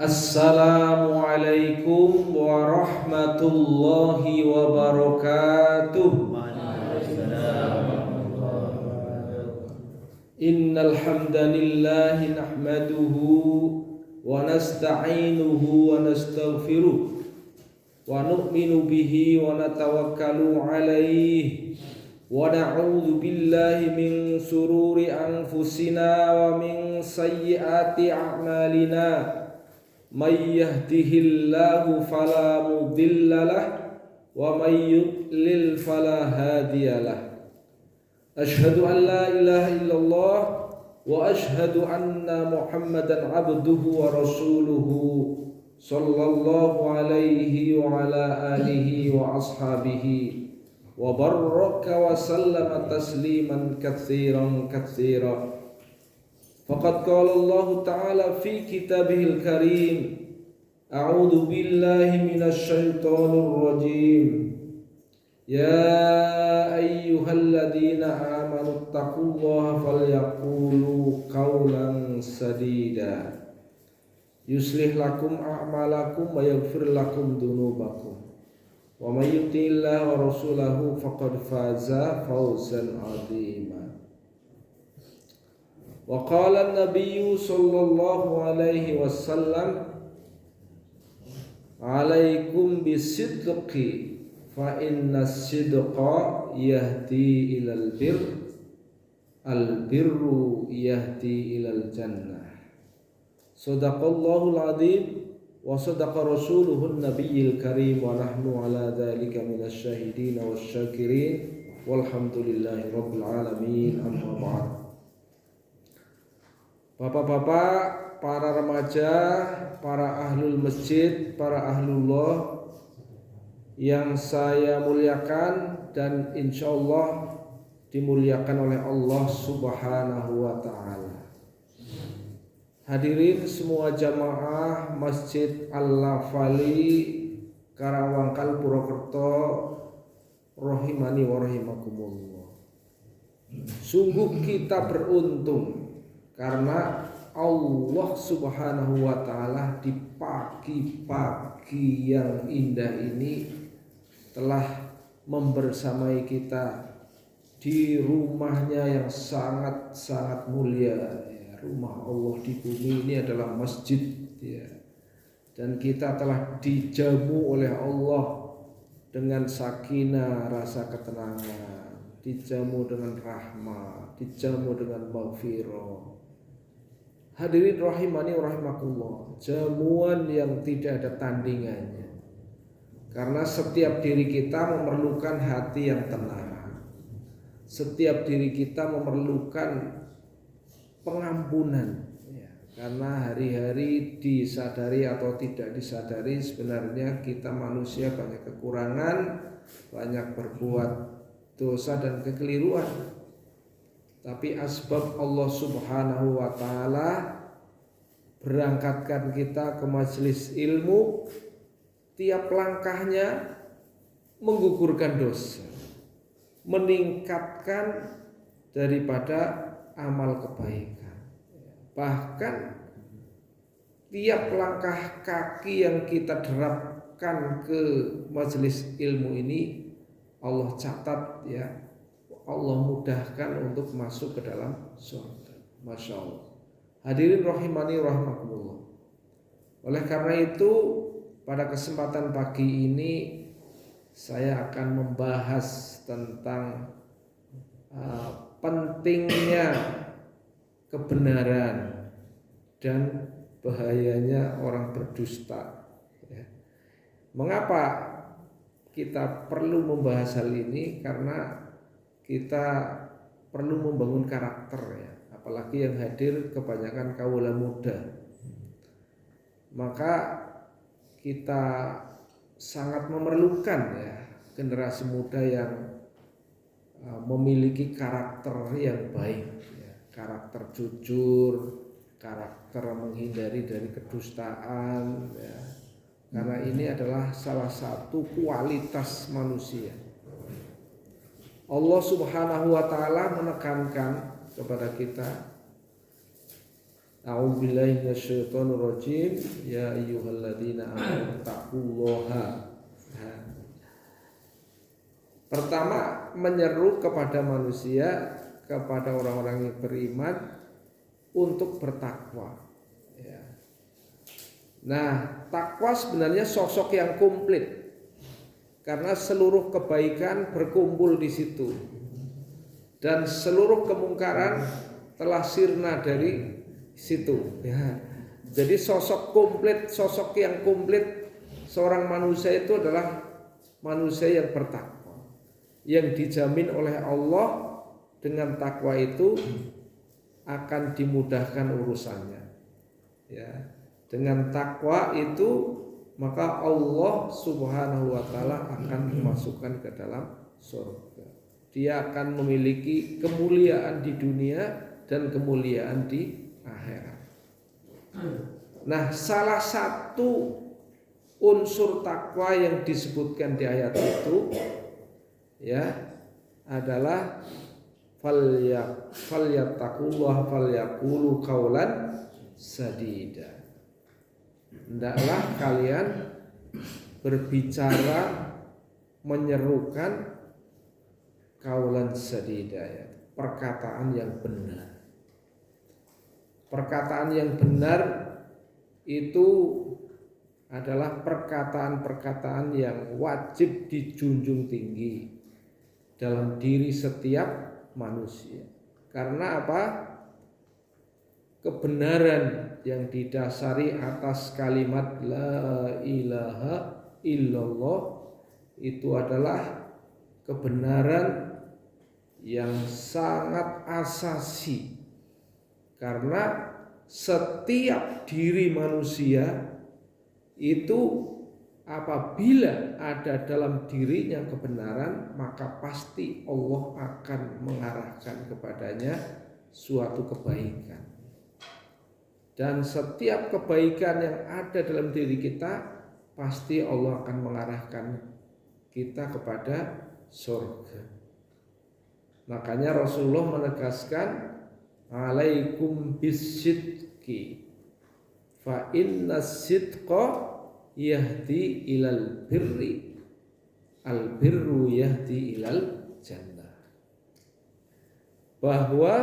Assalamualaikum warahmatullahi wabarakatuh. Innal hamdalillahi nahmaduhu wa nasta'inuhu wa nastaghfiruh wa nu'minu bihi wa natawakkalu alaihi wa na'udzu billahi min sururi anfusina wa min sayyiati a'malina. May yahdihillahu fala mudhillalah wa may yudlil fala hadiyalah. Asyhadu an la ilaha illallah wa asyhadu anna Muhammadan abduhu wa rasuluhu sallallahu alaihi wa ala alihi wa ashabihi wa baraka wa sallama tasliman katsiran katsira. Faqad qala Allah Ta'ala fi kitabihil karim. A'udzu billahi minasy syaithanir rajim. Ya ayyuhalladzina amanu taqullaha falyaqulu qawlan sadida. Yuslih lakum a'malakum wa yaghfir lakum dzunubakum. Wa may yuti'illaha wa rasulahu faqad faza fawzan 'azima. Wa qala an-nabiyyu sallallahu alaihi wasallam, alaikum bisidqi fa inna as-sidqa yahdi ilal birr, al-birru yahdi ilal jannah. Sadaqallahul azim wa sadaqa rasuluhun nabiyyil karim wa nahnu ala dzalika minasy syahidin wasyakirin walhamdulillahi rabbil alamin. Amma ba'd. Bapak-bapak, para remaja, para ahlul masjid, para ahlullah yang saya muliakan dan insya Allah dimuliakan oleh Allah Subhanahu wa Ta'ala. Hadirin semua jamaah Masjid Al-Lafali Karawangkal Purwokerto, rahimani wa rahimakumullah. Sungguh kita beruntung karena Allah Subhanahu wa Ta'ala di pagi-pagi yang indah ini telah membersamai kita di rumahnya yang sangat-sangat mulia. Rumah Allah di bumi ini adalah masjid, ya. Dan kita telah dijamu oleh Allah dengan sakinah, rasa ketenangan, dijamu dengan rahmat, dijamu dengan maghfirah. Hadirin rahimani wa rahimakumullah, jamuan yang tidak ada tandingannya. Karena setiap diri kita memerlukan hati yang tenang. Setiap diri kita memerlukan pengampunan, ya. Karena hari-hari disadari atau tidak disadari sebenarnya kita manusia banyak kekurangan, banyak berbuat dosa dan kekeliruan. Tapi asbab Allah Subhanahu wa Ta'ala berangkatkan kita ke majelis ilmu, tiap langkahnya menggugurkan dosa, meningkatkan daripada amal kebaikan. Bahkan tiap langkah kaki yang kita derapkan ke majelis ilmu ini Allah catat, ya. Allah mudahkan untuk masuk ke dalam surga. Masya Allah. Hadirin rahimani rahimakumullah. Oleh karena itu pada kesempatan pagi ini saya akan membahas tentang pentingnya kebenaran dan bahayanya orang berdusta, ya. Mengapa kita perlu membahas hal ini? Karena kita perlu membangun karakter, ya. Apalagi yang hadir kebanyakan kaula muda. Maka kita sangat memerlukan, ya, generasi muda yang memiliki karakter yang baik, ya. Karakter jujur, karakter menghindari dari kedustaan, ya. Karena ini adalah salah satu kualitas manusia. Allah Subhanahu wa Ta'ala menekankan kepada kita A'udzubillahi minasyaitonirrajim. Ya ayyuhalladzina amanu taqullaha. Pertama, menyeru kepada manusia, kepada orang-orang yang beriman untuk bertakwa. Ya. Nah, takwa sebenarnya sosok yang komplit karena seluruh kebaikan berkumpul di situ dan seluruh kemungkaran telah sirna dari situ. Ya. Jadi sosok komplit, sosok yang komplit seorang manusia itu adalah manusia yang bertakwa, yang dijamin oleh Allah. Dengan takwa itu akan dimudahkan urusannya. Ya, dengan takwa itu maka Allah Subhanahu wa taala akan memasukkan ke dalam surga. Dia akan memiliki kemuliaan di dunia dan kemuliaan di akhirat. Nah, salah satu unsur takwa yang disebutkan di ayat itu ya adalah falyattaqullah falyaqulu qaulan sadida. Hendaklah kalian berbicara menyerukan qaulan sadida, ya, perkataan yang benar. Perkataan yang benar itu adalah perkataan-perkataan yang wajib dijunjung tinggi dalam diri setiap manusia. Karena apa? Kebenaran yang didasari atas kalimat la ilaha illallah itu adalah kebenaran yang sangat asasi. Karena setiap diri manusia itu apabila ada dalam dirinya kebenaran, maka pasti Allah akan mengarahkan kepadanya suatu kebaikan. Dan setiap kebaikan yang ada dalam diri kita, pasti Allah akan mengarahkan kita kepada surga. Makanya Rasulullah menegaskan, alaikum bisidqi fa inna sidqa yahdi ilal birri al birru yahdi ilal jannah. Bahwa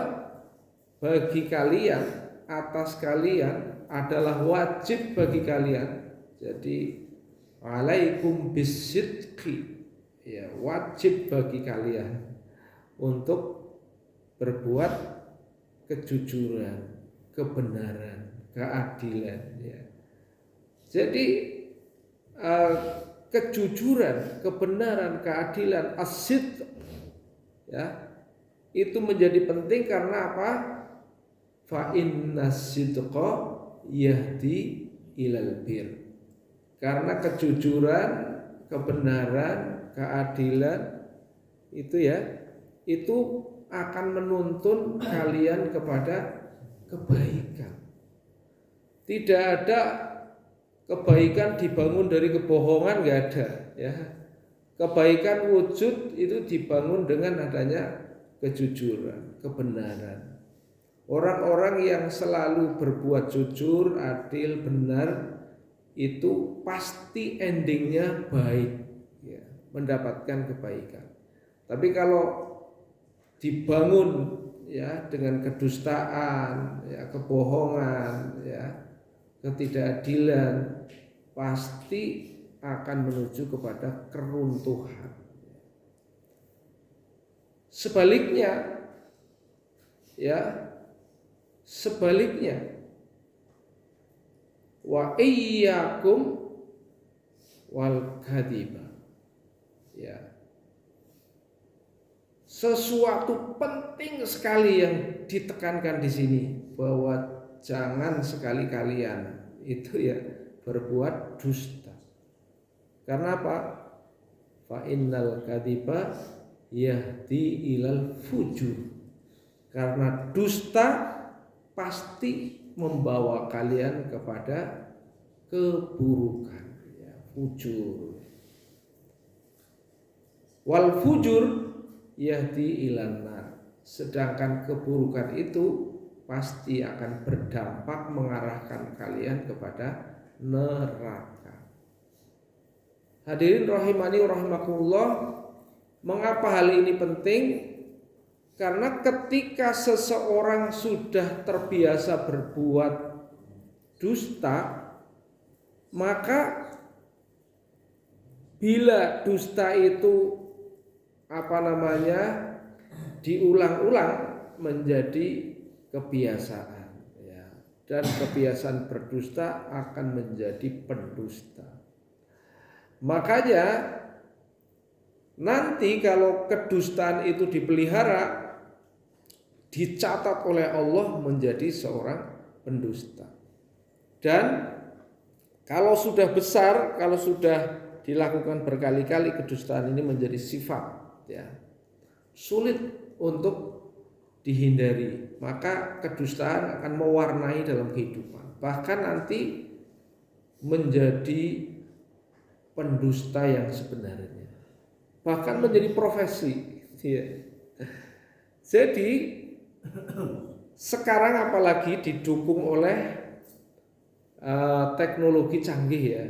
bagi kalian, atas kalian adalah wajib bagi kalian. Jadi alaikum bisidqi, ya, wajib bagi kalian untuk berbuat kejujuran, kebenaran, keadilan, ya. Jadi kejujuran, kebenaran, keadilan, as-sidq, ya, itu menjadi penting karena apa? Fa inna sidqa yahdi ilal bir. Karena kejujuran, kebenaran, keadilan itu, ya, itu akan menuntun kalian kepada kebaikan. Tidak ada kebaikan dibangun dari kebohongan, nggak ada, ya. Kebaikan wujud itu dibangun dengan adanya kejujuran, kebenaran. Orang-orang yang selalu berbuat jujur, adil, benar, itu pasti endingnya baik, ya, mendapatkan kebaikan. Tapi kalau dibangun, ya, dengan kedustaan, ya, kebohongan, ya, ketidakadilan, pasti akan menuju kepada keruntuhan. Sebaliknya, ya, sebaliknya, wa iyyakum wal kadhiba, ya, sesuatu penting sekali yang ditekankan di sini, bahwa jangan sekali kalian itu, ya, berbuat dusta. Karena apa? Fa innal kadhiba yahdi ilal fujur. Karena dusta pasti membawa kalian kepada keburukan, ya, fujur. Wal fujur yahdi ilan nar. Sedangkan keburukan itu pasti akan berdampak mengarahkan kalian kepada neraka. Hadirin rahimani rahimakumullah, mengapa hal ini penting? Karena ketika seseorang sudah terbiasa berbuat dusta, maka bila dusta itu diulang-ulang menjadi kebiasaan, ya. Dan kebiasaan berdusta akan menjadi pendusta. Makanya nanti kalau kedustaan itu dipelihara, dicatat oleh Allah menjadi seorang pendusta. Dan kalau sudah besar, kalau sudah dilakukan berkali-kali, kedustaan ini menjadi sifat, ya, sulit untuk dihindari. Maka kedustaan akan mewarnai dalam kehidupan, bahkan nanti menjadi pendusta yang sebenarnya, bahkan menjadi profesi, ya. Jadi sekarang apalagi didukung oleh teknologi canggih, ya,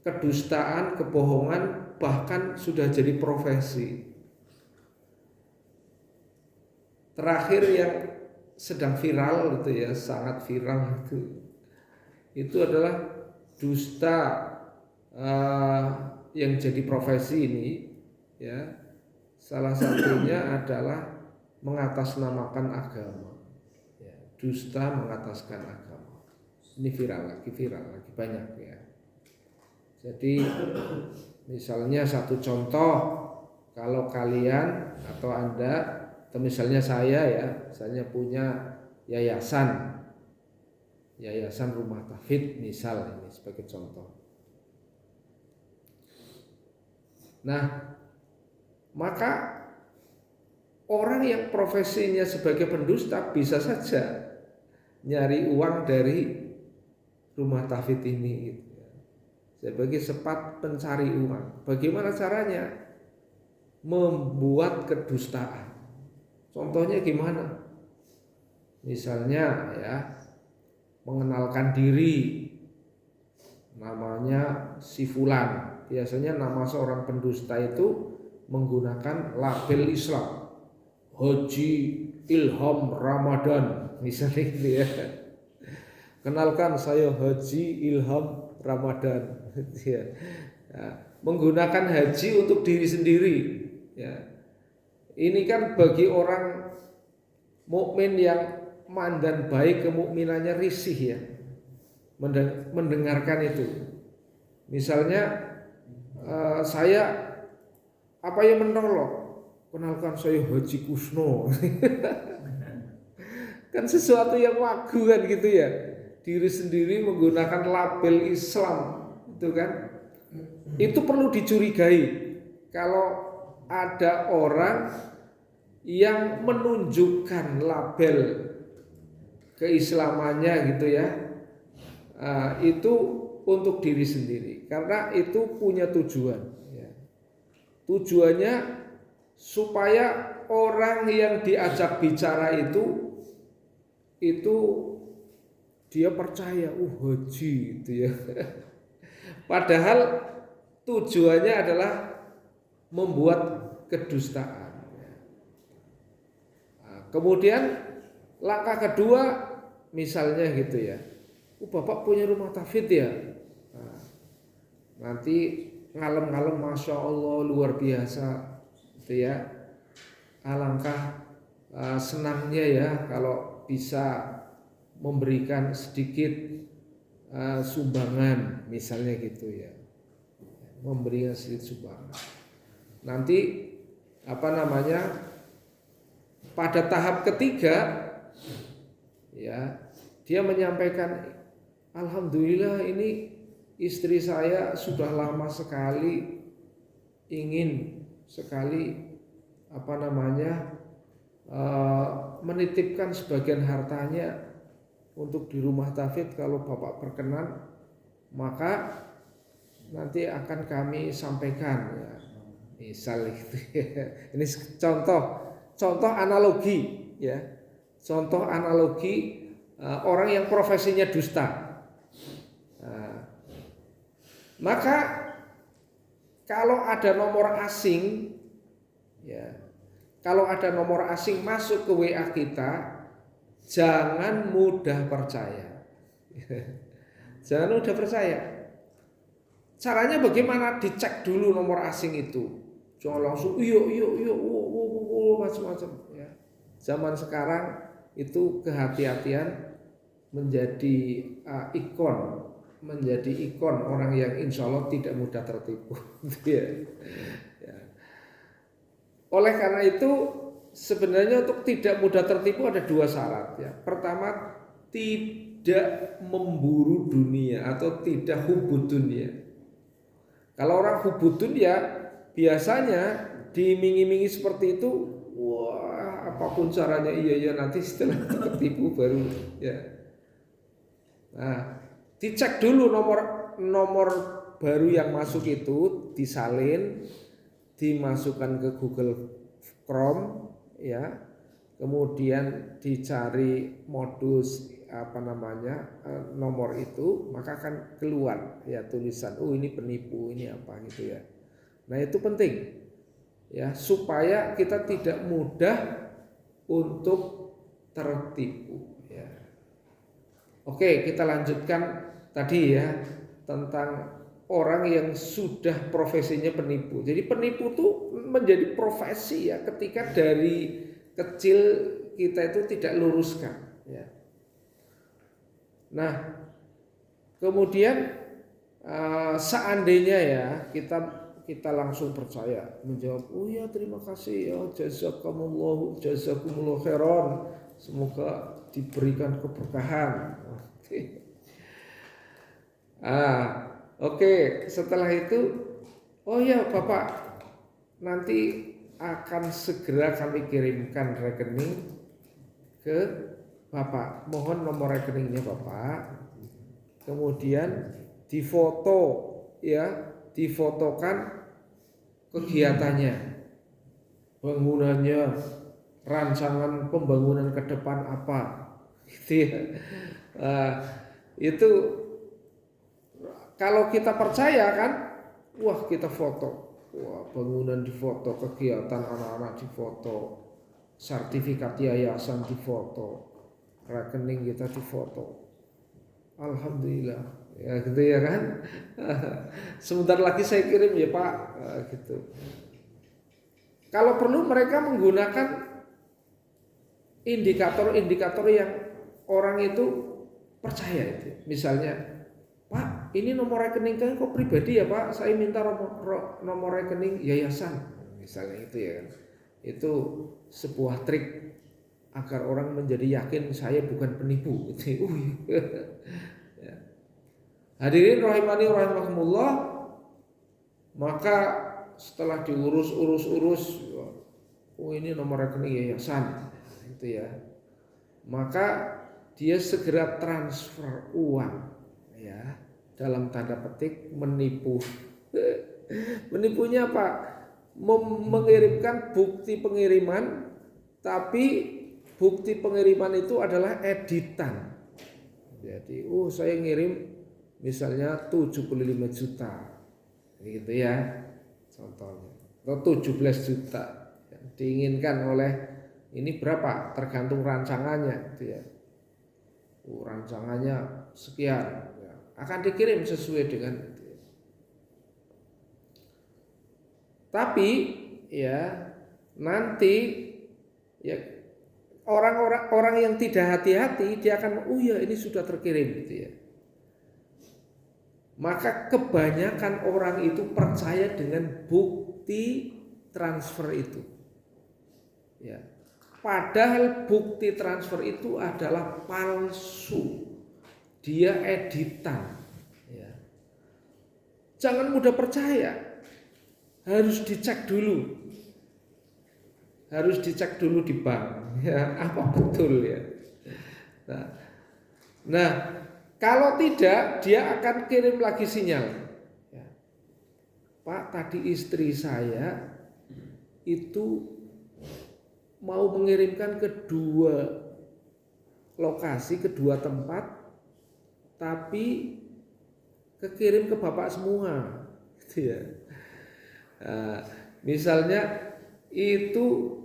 kedustaan, kebohongan bahkan sudah jadi profesi. Terakhir yang sedang viral itu, ya, sangat viral itu adalah dusta yang jadi profesi ini, ya. Salah satunya adalah mengatasnamakan agama, ya, dusta mengataskan agama. Ini viral lagi banyak, ya. Jadi misalnya satu contoh, kalau kalian atau Anda atau misalnya saya punya yayasan rumah tahfidz, misal ini sebagai contoh. Nah, maka orang yang profesinya sebagai pendusta bisa saja nyari uang dari rumah tahfidz ini, gitu, sebagai sepat pencari uang. Bagaimana caranya? Membuat kedustaan. Contohnya gimana? Misalnya, ya, mengenalkan diri, namanya si fulan. Biasanya nama seorang pendusta itu menggunakan label Islam, Haji Ilham Ramadan, misalnya gitu, ya. Kenalkan, saya Haji Ilham Ramadan, ya. Menggunakan haji untuk diri sendiri, ya. Ini kan bagi orang mukmin yang mandan baik, kemukminannya risih, ya, mendengarkan itu. Misalnya saya apa yang menolong, kenalkan saya Haji Kusno. Kan sesuatu yang wagu kan, gitu, ya. Diri sendiri menggunakan label Islam, itu kan. Itu perlu dicurigai kalau ada orang yang menunjukkan label keislamannya, gitu, ya. Itu untuk diri sendiri, karena itu punya tujuan, ya. Tujuannya supaya orang yang diajak bicara itu dia percaya, haji, gitu, ya. Padahal tujuannya adalah membuat kedustaan. Kemudian langkah kedua, misalnya gitu, ya, Bapak punya rumah tahfidz, ya. Nanti ngalem-ngalem, masya Allah, luar biasa, gitu, ya. Alangkah senangnya, ya, kalau bisa memberikan sedikit sumbangan, misalnya gitu, ya, memberikan sedikit sumbangan. Nanti pada tahap ketiga, ya, dia menyampaikan, alhamdulillah, ini istri saya sudah lama sekali ingin sekali menitipkan sebagian hartanya untuk di rumah tahfidz. Kalau Bapak berkenan, maka nanti akan kami sampaikan, ya, misal gitu, ya. Ini contoh analogi, ya. Contoh analogi orang yang profesinya dusta. Nah, maka kalau ada nomor asing, ya, kalau ada nomor asing masuk ke WA kita, jangan mudah percaya. Jangan mudah percaya. Caranya bagaimana? Dicek dulu nomor asing itu. Jangan langsung iya macam-macam. Ya. Zaman sekarang itu kehati-hatian menjadi ikon orang yang insya Allah tidak mudah tertipu. Ya. Oleh karena itu sebenarnya untuk tidak mudah tertipu ada dua syarat. Ya. Pertama, tidak memburu dunia atau tidak hubud dunia. Kalau orang hubud dunia biasanya diiming-imingi seperti itu, wah apapun caranya iya nanti setelah tertipu baru ya. Nah, dicek dulu nomor baru yang masuk itu, disalin, dimasukkan ke Google Chrome ya. Kemudian dicari modus nomor itu, maka akan keluar ya tulisan ini penipu, ini apa gitu ya. Nah itu penting ya, supaya kita tidak mudah untuk tertipu ya. Oke, kita lanjutkan tadi ya tentang orang yang sudah profesinya penipu. Jadi penipu itu menjadi profesi ya, ketika dari kecil kita itu tidak luruskan ya. Nah, kemudian seandainya ya kita langsung percaya menjawab, oh ya terima kasih ya, jazakumullah khairan, semoga diberikan keberkahan. Oke, setelah itu, oh ya Bapak, nanti akan segera kami kirimkan rekening ke Bapak, mohon nomor rekeningnya Bapak. Kemudian difoto ya, difotokan kegiatannya, bangunannya, rancangan pembangunan ke depan apa, gitu ya. Itu kalau kita percaya kan, wah kita foto, wah bangunan difoto, kegiatan anak-anak difoto, sertifikat yayasan difoto, rekening kita difoto, alhamdulillah ya gitu ya kan. Sebentar lagi saya kirim ya Pak gitu. Kalau perlu mereka menggunakan indikator-indikator yang orang itu percaya itu. Misalnya, Pak ini nomor rekening kan kok pribadi ya Pak, saya minta nomor rekening yayasan misalnya itu ya kan. Itu sebuah trik agar orang menjadi yakin saya bukan penipu gitu. Ya. Hadirin rahimani rahimakumullah, maka setelah diurus, oh ini nomor rekening yayasan gitu ya. Maka dia segera transfer uang ya, dalam tanda petik menipu. Menipunya apa? Mengirimkan bukti pengiriman, tapi bukti pengiriman itu adalah editan. Jadi, saya ngirim misalnya 75 juta. Gitu ya. Contohnya. Atau 17 juta. Yang diinginkan oleh ini berapa? Tergantung rancangannya gitu ya. Rancangannya sekian. Ya. Akan dikirim sesuai dengan itu. Tapi ya nanti ya orang yang tidak hati-hati dia akan ini sudah terkirim gitu ya. Maka kebanyakan orang itu percaya dengan bukti transfer itu. Ya. Padahal bukti transfer itu adalah palsu. Dia editan. Ya. Jangan mudah percaya. Harus dicek dulu. Harus dicek dulu di bank, ya, apa betul ya. Nah, kalau tidak, dia akan kirim lagi sinyal. Ya. Pak, tadi istri saya itu mau mengirimkan ke 2 lokasi, kedua tempat, tapi kekirim ke bapak semua, gitu ya. Nah, misalnya itu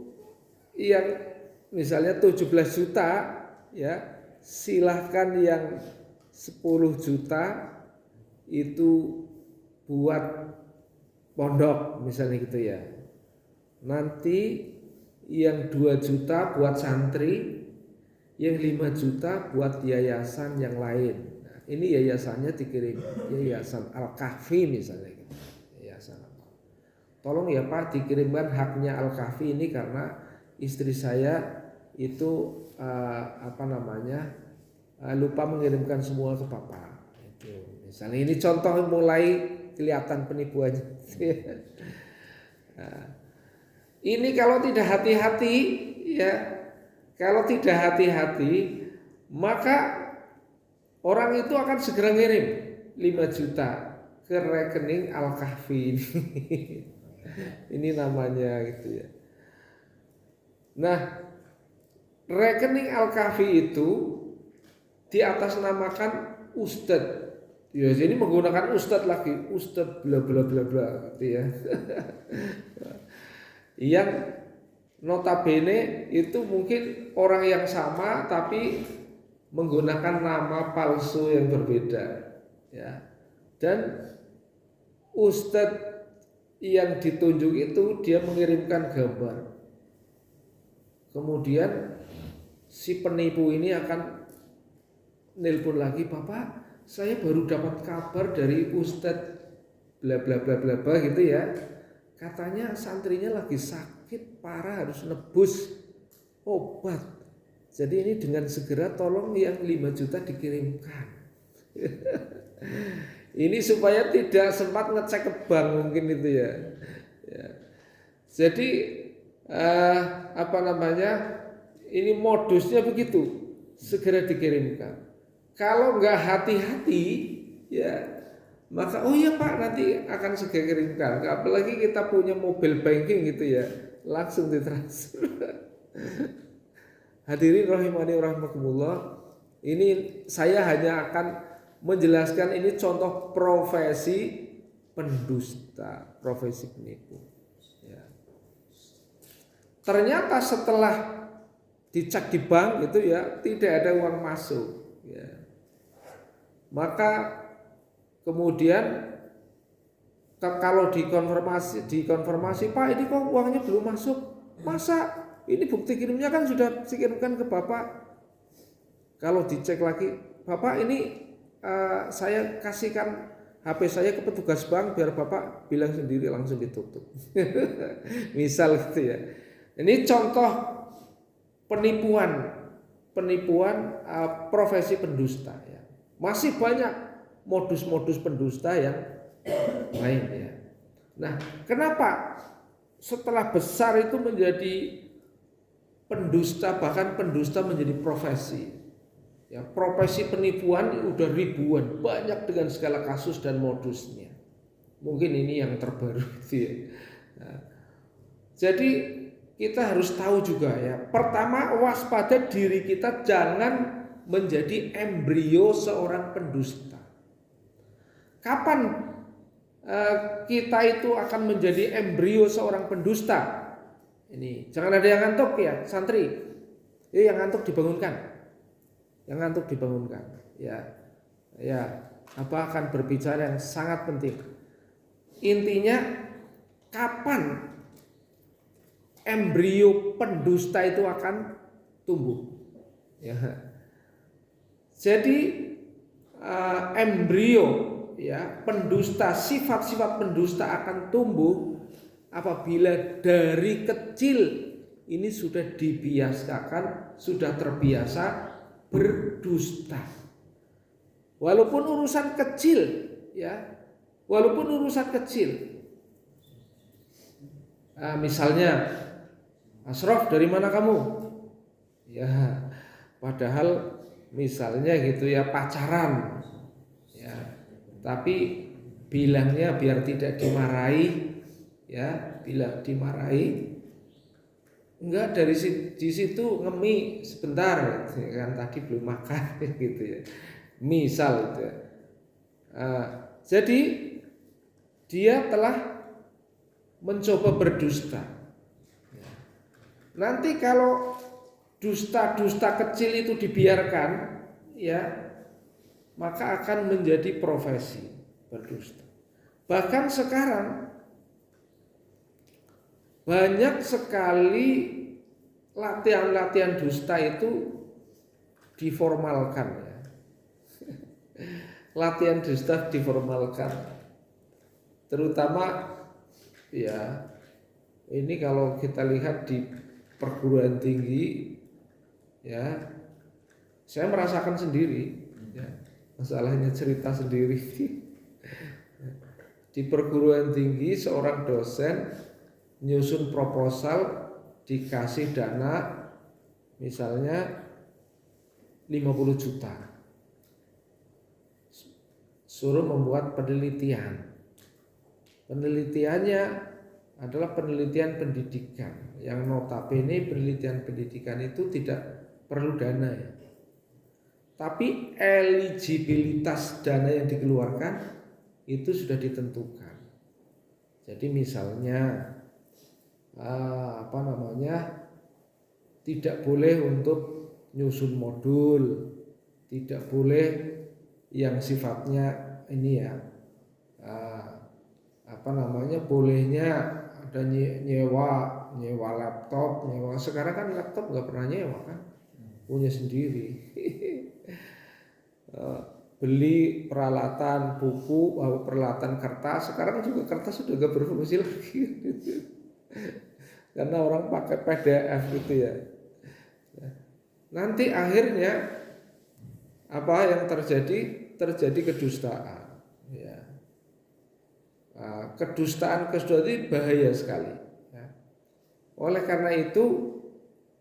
yang misalnya 17 juta ya, silahkan yang 10 juta itu buat pondok misalnya gitu ya. Nanti yang 2 juta buat santri, yang 5 juta buat yayasan yang lain. Nah, ini yayasannya dikirim Yayasan Al-Kahfi misalnya gitu. Yayasan apa? Tolong ya Pak dikirimkan haknya Al-Kahfi ini karena istri saya itu lupa mengirimkan semua ke Bapak. Itu. Misalnya ini contoh mulai kelihatan penipuannya. Nah, ini kalau tidak hati-hati ya, kalau tidak hati-hati maka orang itu akan segera ngirim 5 juta ke rekening Al-Kahfi ini. Ini namanya gitu ya. Nah, rekening Al-Kahfi itu diatasnamakan Ustadz. Ya, jadi menggunakan Ustadz lagi, Ustadz bla bla bla bla gitu ya. Yang notabene itu mungkin orang yang sama tapi menggunakan nama palsu yang berbeda ya. Dan Ustadz yang ditunjuk itu dia mengirimkan gambar. Kemudian si penipu ini akan nelpon lagi, Bapak, saya baru dapat kabar dari Ustadz bla bla bla bla bla gitu ya. Katanya santrinya lagi sakit parah harus nebus obat. Jadi ini dengan segera tolong yang 5 juta dikirimkan. Ini supaya tidak sempat ngecek ke bank mungkin itu ya. Jadi ini modusnya begitu, segera dikirimkan. Kalau nggak hati-hati ya, maka oh iya Pak nanti akan segera kirimkan. Apalagi kita punya mobile banking gitu ya, langsung ditransfer. Hadirin rahimani rahimakumullah, ini saya hanya akan menjelaskan ini contoh profesi pendusta, profesi penipu. Ya. Ternyata setelah dicek di bank itu ya tidak ada uang masuk. Ya. Maka kemudian kalau dikonfirmasi Pak ini kok uangnya belum masuk, masa ini bukti kirimnya kan sudah dikirimkan ke Bapak. Kalau dicek lagi, Bapak ini saya kasihkan HP saya ke petugas bank biar Bapak bilang sendiri langsung ditutup. Misal gitu ya. Ini contoh penipuan profesi pendusta ya. Masih banyak modus-modus pendusta yang lain ya. Nah, kenapa setelah besar itu menjadi pendusta, bahkan pendusta menjadi profesi? Ya, profesi penipuan udah ribuan, banyak dengan segala kasus dan modusnya. Mungkin ini yang terbaru gitu ya. Nah, jadi kita harus tahu juga ya. Pertama, waspada diri kita jangan menjadi embrio seorang pendusta. Kapan kita itu akan menjadi embrio seorang pendusta? Ini jangan ada yang ngantuk ya, santri. Yang ngantuk dibangunkan. Yang ngantuk dibangunkan. Ya, akan berbicara yang sangat penting. Intinya kapan embrio pendusta itu akan tumbuh? Ya. Jadi embrio ya pendusta, sifat-sifat pendusta akan tumbuh apabila dari kecil ini sudah dibiasakan, sudah terbiasa berdusta. Walaupun urusan kecil ya, misalnya Asraf dari mana kamu? Ya, padahal misalnya gitu ya pacaran ya, tapi bilangnya biar tidak dimarahi ya, bila dimarahi enggak, di situ ngemi sebentar kan, tadi belum makan gitu ya. Misal itu ya. Jadi dia telah mencoba berdusta. Nanti kalau dusta-dusta kecil itu dibiarkan, ya, maka akan menjadi profesi berdusta. Bahkan sekarang banyak sekali latihan-latihan dusta itu diformalkan ya. Latihan dusta diformalkan. Terutama ya, ini kalau kita lihat di perguruan tinggi ya, saya merasakan sendiri ya, masalahnya cerita sendiri. Di perguruan tinggi seorang dosen nyusun proposal, dikasih dana misalnya 50 juta, suruh membuat penelitian. Penelitiannya adalah penelitian pendidikan, yang notabene penelitian pendidikan itu tidak perlu dana ya. Tapi eligibilitas dana yang dikeluarkan itu sudah ditentukan. Jadi misalnya tidak boleh untuk nyusun modul, tidak boleh yang sifatnya ini ya, bolehnya ada nyewa laptop, sekarang kan laptop nggak pernah nyewa kan, punya sendiri. Beli peralatan buku, peralatan kertas, sekarang juga kertas sudah nggak berfungsi lagi. Karena orang pakai PDF gitu ya. Nanti akhirnya apa yang terjadi? Terjadi kedustaan. Ya. Kedustaan ini bahaya sekali. Ya. Oleh karena itu,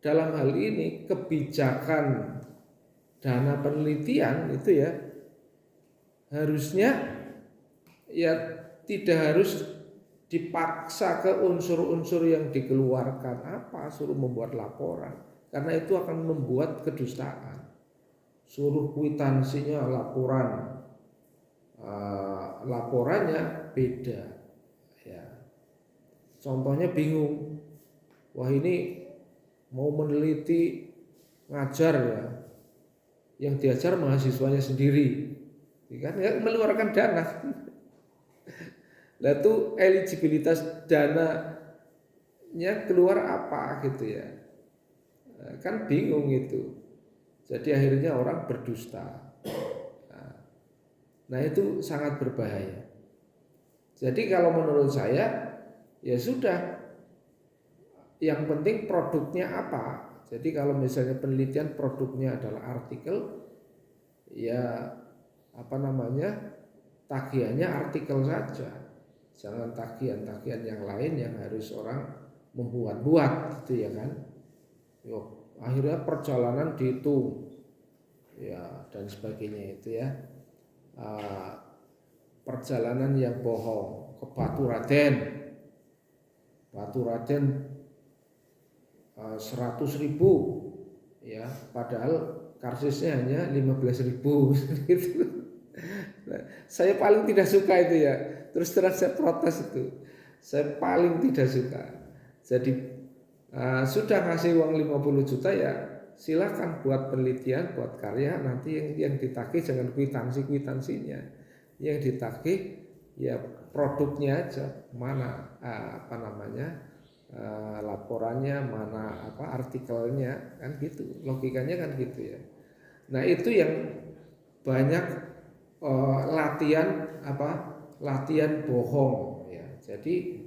dalam hal ini kebijakan dana penelitian itu ya harusnya ya tidak harus dipaksa ke unsur-unsur yang dikeluarkan, suruh membuat laporan, karena itu akan membuat kedustaan. Suruh kwitansinya laporannya beda ya. Contohnya bingung, wah ini mau meneliti ngajar ya, yang diajar mahasiswanya sendiri kan, ya, mengeluarkan dana. Nah itu eligibilitas dananya keluar apa gitu ya, kan bingung itu. Jadi akhirnya orang berdusta. Nah itu sangat berbahaya. Jadi kalau menurut saya ya sudah, yang penting produknya apa. Jadi kalau misalnya penelitian produknya adalah artikel, ya tagihannya artikel saja. Jangan tagihan-tagihan yang lain yang harus orang membuat-buat gitu ya kan. Akhirnya perjalanan dihitung ya dan sebagainya itu ya. Perjalanan yang bohong ke Batu Raden 100.000 ya, padahal karsisnya hanya 15.000 gitu. Nah, saya paling tidak suka itu ya, terus terang saya protes itu, saya paling tidak suka. Jadi sudah ngasih uang 50 juta ya silakan buat penelitian, buat karya, nanti yang ditagih jangan kwitansinya, yang ditagih ya produknya aja, mana laporannya, mana artikelnya, kan gitu, logikanya kan gitu ya. Nah itu yang banyak latihan bohong ya. Jadi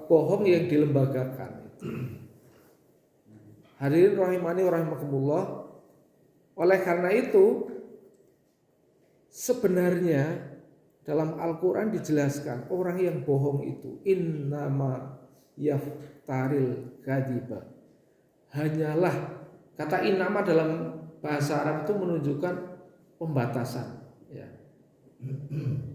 bohong yang dilembagakan itu. Hadirin rahimani wa rahimakumullah. Oleh karena itu sebenarnya dalam Al-Quran dijelaskan orang yang bohong itu innama yaftaril kadiba, hanyalah, kata innama dalam bahasa Arab itu menunjukkan pembatasan ya.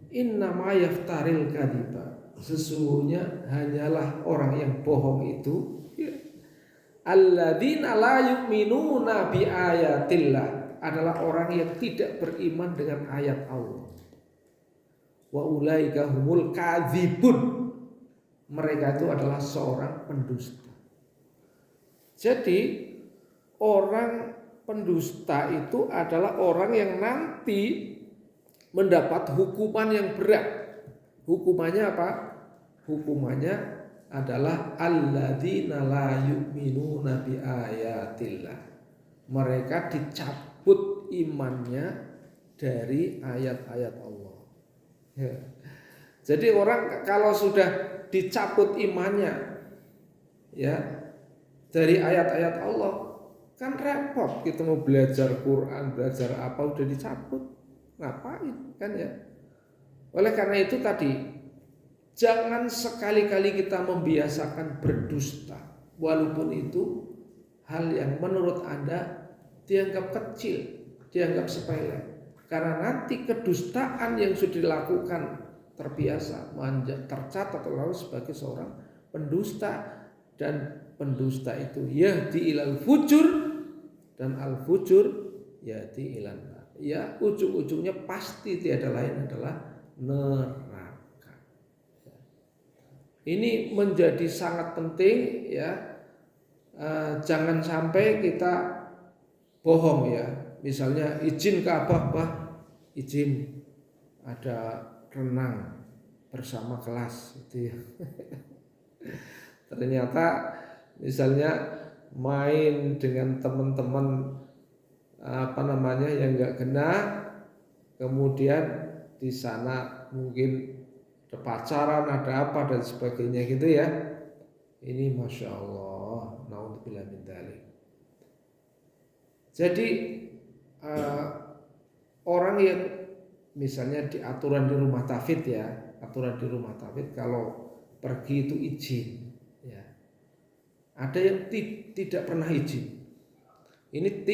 Innama yaftaril kadiba, sesungguhnya hanyalah orang yang bohong itu alladzina la yu'minuna bi ayatillah, adalah orang yang tidak beriman dengan ayat Allah. Wa ulaika humul kadzibun, mereka itu adalah seorang pendusta. Jadi orang pendusta itu adalah orang yang nanti mendapat hukuman yang berat. Hukumannya apa? Hukumannya adalah alladzina la yu'minuna bi ayatillah. Mereka dicabut imannya dari ayat-ayat Allah. Ya. Jadi orang kalau sudah dicabut imannya ya dari ayat-ayat Allah, kan repot kita mau belajar Quran, belajar apa udah dicabut. Ngapain kan ya? Oleh karena itu tadi, jangan sekali-kali kita membiasakan berdusta, walaupun itu hal yang menurut Anda dianggap kecil, dianggap sepele. Karena nanti kedustaan yang sudah dilakukan terbiasa, tercatat lalu sebagai seorang pendusta, dan pendusta itu yahdi ilal fujur, dan al fujur yahdi ilal nar. Ya, ujung-ujungnya pasti tiada lain adalah neraka. Ini menjadi sangat penting ya. Jangan sampai kita bohong ya. Misalnya izin ke abah, bah, izin ada renang bersama kelas gitu ya. Ternyata misalnya main dengan teman-teman yang nggak kena, kemudian di sana mungkin ada pacaran, ada apa dan sebagainya gitu ya. Ini masya Allah, naudzubillah min dzalik. Jadi orang yang misalnya di aturan di rumah tafid ya, aturan di rumah tafid kalau pergi itu izin ya. Ada yang tidak pernah izin. Ini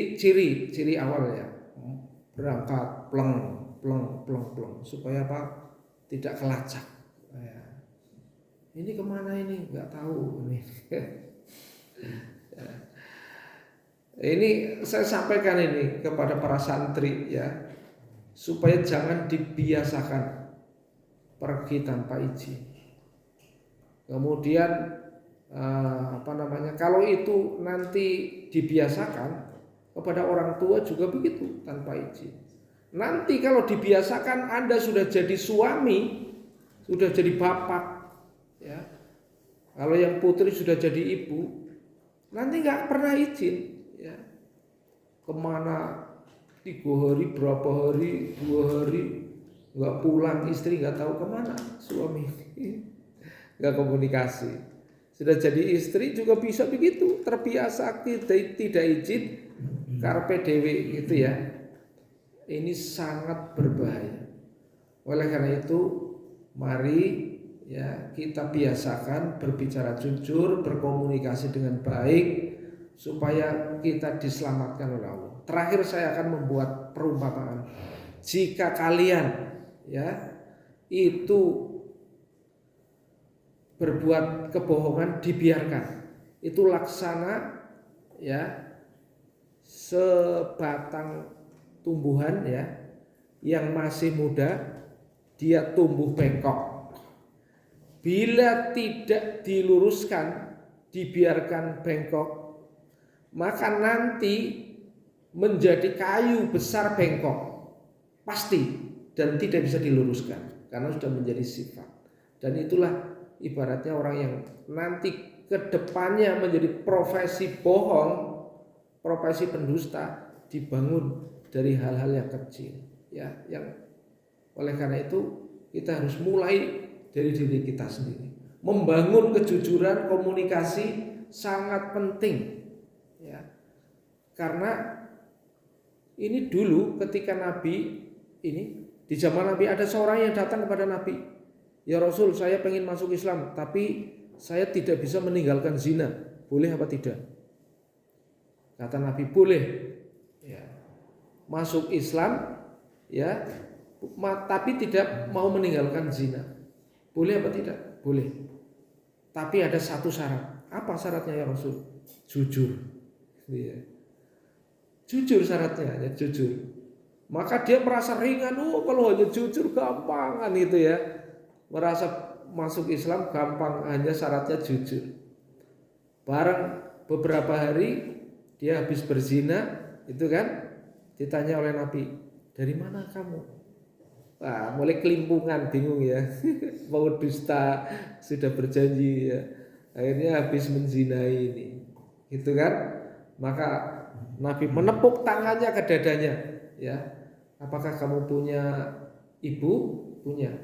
ciri awal ya, berangkat pleng supaya apa? Tidak kelacak. Ya. Ini kemana ini? Nggak tahu ini. Ya. Ini saya sampaikan ini kepada para santri ya, supaya jangan dibiasakan pergi tanpa izin. Kemudian kalau itu nanti dibiasakan kepada orang tua juga begitu tanpa izin. Nanti kalau dibiasakan Anda sudah jadi suami, sudah jadi bapak, ya. Kalau yang putri sudah jadi ibu, nanti nggak pernah izin, ya. Kemana 3 hari, berapa hari, 2 hari nggak pulang, istri nggak tahu kemana, suami nggak komunikasi. Sudah jadi istri juga bisa begitu, terbiasa tidak izin, karpe dewe gitu ya. Ini sangat berbahaya. Oleh karena itu, mari ya kita biasakan berbicara jujur, berkomunikasi dengan baik supaya kita diselamatkan oleh Allah. Terakhir saya akan membuat perumpamaan. Jika kalian ya itu berbuat kebohongan, dibiarkan. Itu laksana ya sebatang tumbuhan ya yang masih muda, dia tumbuh bengkok. Bila tidak diluruskan, dibiarkan bengkok, maka nanti menjadi kayu besar bengkok pasti, dan tidak bisa diluruskan karena sudah menjadi sifat. Dan itulah ibaratnya orang yang nanti kedepannya menjadi profesi bohong, profesi pendusta, dibangun dari hal-hal yang kecil ya, yang oleh karena itu kita harus mulai dari diri kita sendiri. Membangun kejujuran, komunikasi sangat penting ya. Karena ini dulu ketika Nabi ini, di zaman Nabi ada seorang yang datang kepada Nabi, "Ya Rasul, saya pengen masuk Islam, tapi saya tidak bisa meninggalkan zina. Boleh apa tidak?" Kata Nabi, "Boleh." Ya. Masuk Islam ya, tapi tidak mau meninggalkan zina. Boleh apa tidak? boleh. Tapi ada satu syarat. Apa syaratnya ya Rasul? Jujur. Iya. Jujur syaratnya, ya jujur. Maka dia merasa ringan, kalau hanya jujur gampangan itu ya. Merasa masuk Islam gampang, hanya syaratnya jujur. Bareng beberapa hari dia habis berzina, itu kan ditanya oleh Nabi, dari mana kamu? Wah, mulai kelimpungan, bingung ya. Mau dusta, sudah berjanji ya. Akhirnya habis menzinai ini. Itu kan? Maka Nabi menepuk tangannya ke dadanya, ya. Apakah kamu punya ibu? Punya.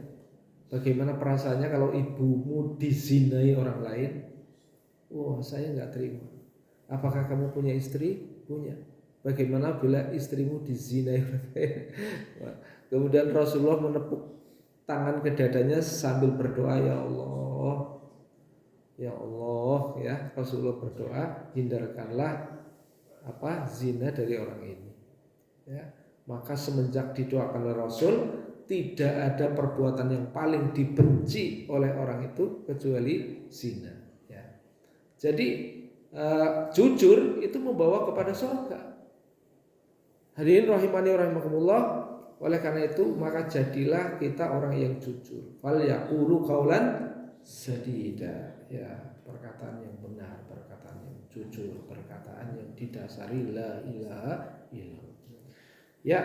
Bagaimana perasaannya kalau ibumu dizinai orang lain? Wah, saya nggak terima. Apakah kamu punya istri? Punya. Bagaimana bila istrimu dizinai orang lain? Kemudian Rasulullah menepuk tangan ke dadanya sambil berdoa, ya Allah, ya Allah, ya Rasulullah berdoa, hindarkanlah zina dari orang ini. Ya, maka semenjak didoakan oleh Rasul, tidak ada perbuatan yang paling dibenci oleh orang itu kecuali zina. Ya. Jadi jujur itu membawa kepada surga. Hadirin rahimani rahimakumullah. Oleh karena itu maka jadilah kita orang yang jujur. Fal yaqulu qaulan sadida. Ya, perkataan yang benar, perkataan yang jujur, perkataan yang didasari la ilaha illallah. Ya,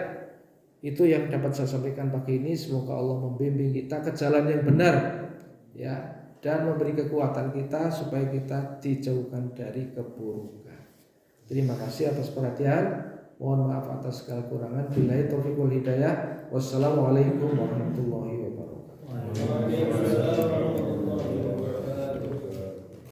itu yang dapat saya sampaikan pagi ini. Semoga Allah membimbing kita ke jalan yang benar, ya, dan memberi kekuatan kita supaya kita dijauhkan dari keburukan. Terima kasih atas perhatian. Mohon maaf atas segala kurangan. Billahi taufiq wal hidayah. Wassalamualaikum warahmatullahi wabarakatuh.